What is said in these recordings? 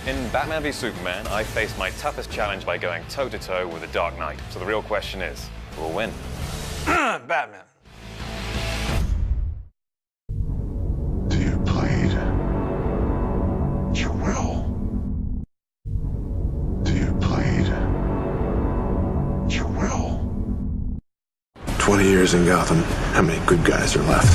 In Batman v Superman, I faced my toughest challenge by going toe-to-toe with the Dark Knight. So the real question is, who will win? Batman. Do you plead your will? Do you plead your will? 20 years in Gotham, how many good guys are left?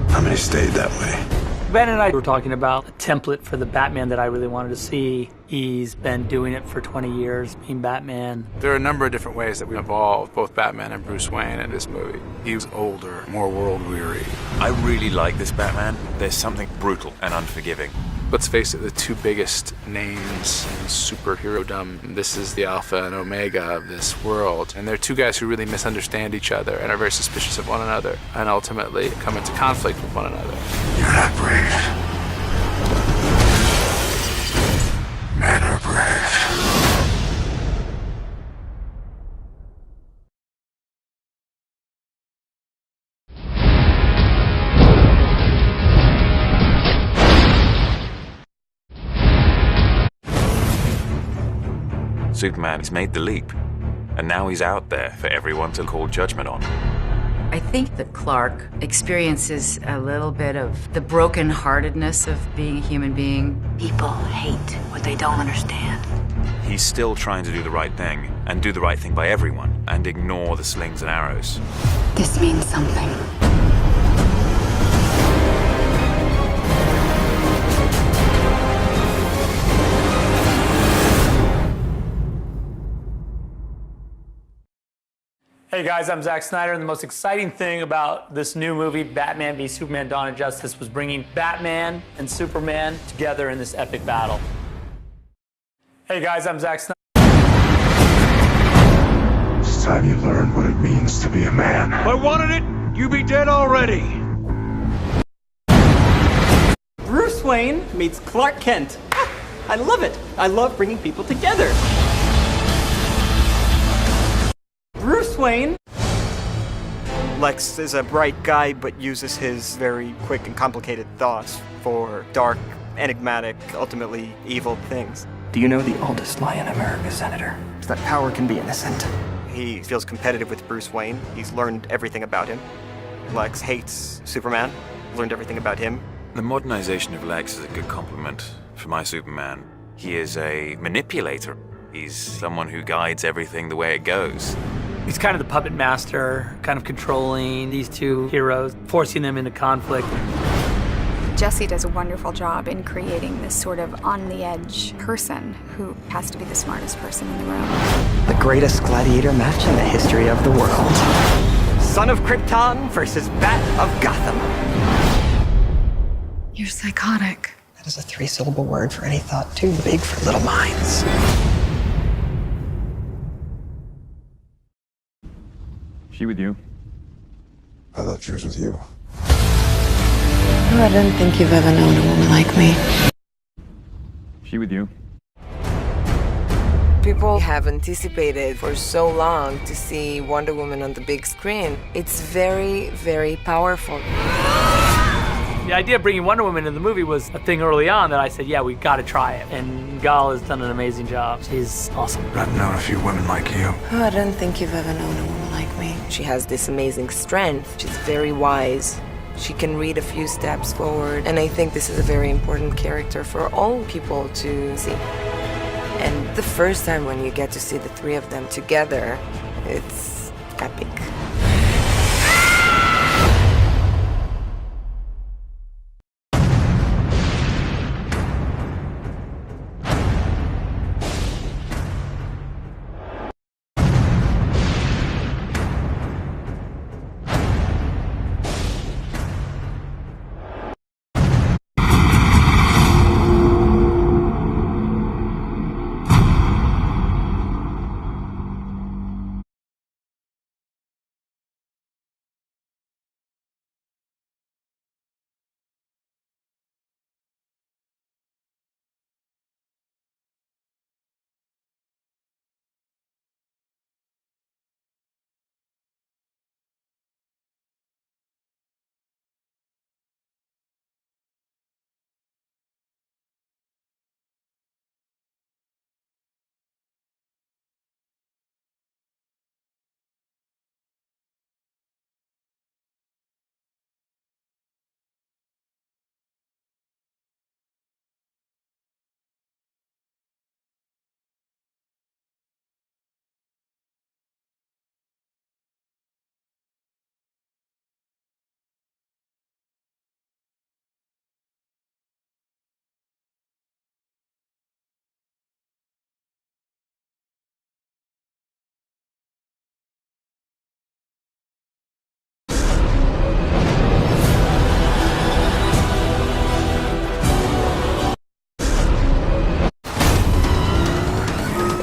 How many stayed that way? Ben and I were talking about a template for the Batman that I really wanted to see. He's been doing it for 20 years, being Batman. There are a number of different ways that we evolved both Batman and Bruce Wayne in this movie. He was older, more world-weary. I really like this Batman. There's something brutal and unforgiving. Let's face it, the two biggest names in superhero-dom. This is the alpha and omega of this world. And they're two guys who really misunderstand each other and are very suspicious of one another and ultimately come into conflict with one another. You're not brave. Men are brave. Superman has made the leap, and now he's out there for everyone to call judgment on. I think that Clark experiences a little bit of the brokenheartedness of being a human being. People hate what they don't understand. He's still trying to do the right thing, and do the right thing by everyone, and ignore the slings and arrows. This means something. Hey guys, I'm Zack Snyder, and the most exciting thing about this new movie, Batman v Superman: Dawn of Justice, was bringing Batman and Superman together in this epic battle. Hey guys, I'm Zack Snyder. It's time you learn what it means to be a man. If I wanted it, you'd be dead already. Bruce Wayne meets Clark Kent. I love it. I love bringing people together. Bruce Wayne. Lex is a bright guy, but uses his very quick and complicated thoughts for dark, enigmatic, ultimately evil things. Do you know the oldest lie in America, Senator? Is that power can be innocent. He feels competitive with Bruce Wayne. He's learned everything about him. Lex hates Superman, learned everything about him. The modernization of Lex is a good compliment for my Superman. He is a manipulator. He's someone who guides everything the way it goes. He's kind of the puppet master, kind of controlling these two heroes, forcing them into conflict. Jesse does a wonderful job in creating this sort of on-the-edge person who has to be the smartest person in the room. The greatest gladiator match in the history of the world. Son of Krypton versus Bat of Gotham. You're psychotic. That is a three-syllable word for any thought too big for little minds. She with you? I thought she was with you. Oh, I don't think you've ever known a woman like me. She with you? People have anticipated for so long to see Wonder Woman on the big screen. It's very, very powerful. The idea of bringing Wonder Woman into the movie was a thing early on that I said, yeah, we've got to try it. And Gal has done an amazing job. She's awesome. I've known a few women like you. Oh, I don't think you've ever known a woman like me. She has this amazing strength. She's very wise. She can read a few steps forward. And I think this is a very important character for all people to see. And the first time when you get to see the three of them together, it's epic.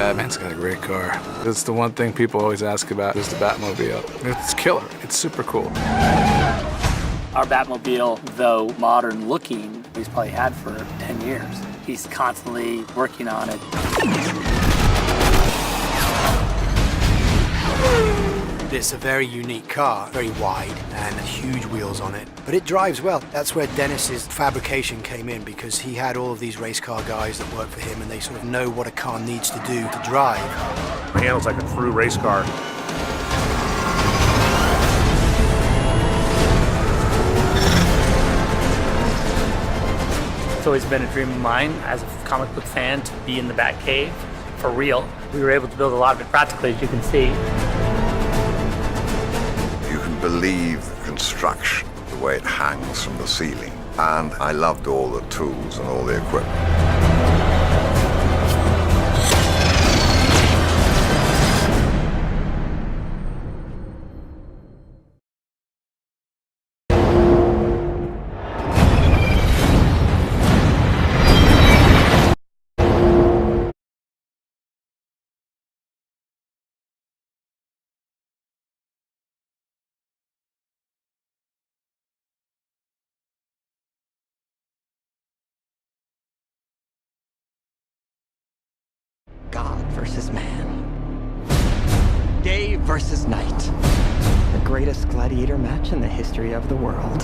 Batman's got a great car. It's the one thing people always ask about is the Batmobile. It's killer. It's super cool. Our Batmobile, though modern looking, he's probably had for 10 years. He's constantly working on it. It's a very unique car, very wide and huge wheels on it, but it drives well. That's where Dennis's fabrication came in, because he had all of these race car guys that work for him and they sort of know what a car needs to do to drive. It handles like a true race car. It's always been a dream of mine as a comic book fan to be in the Batcave for real. We were able to build a lot of it practically, as you can see. You can believe the construction, the way it hangs from the ceiling. And I loved all the tools and all the equipment. God versus man. Day versus night. The greatest gladiator match in the history of the world.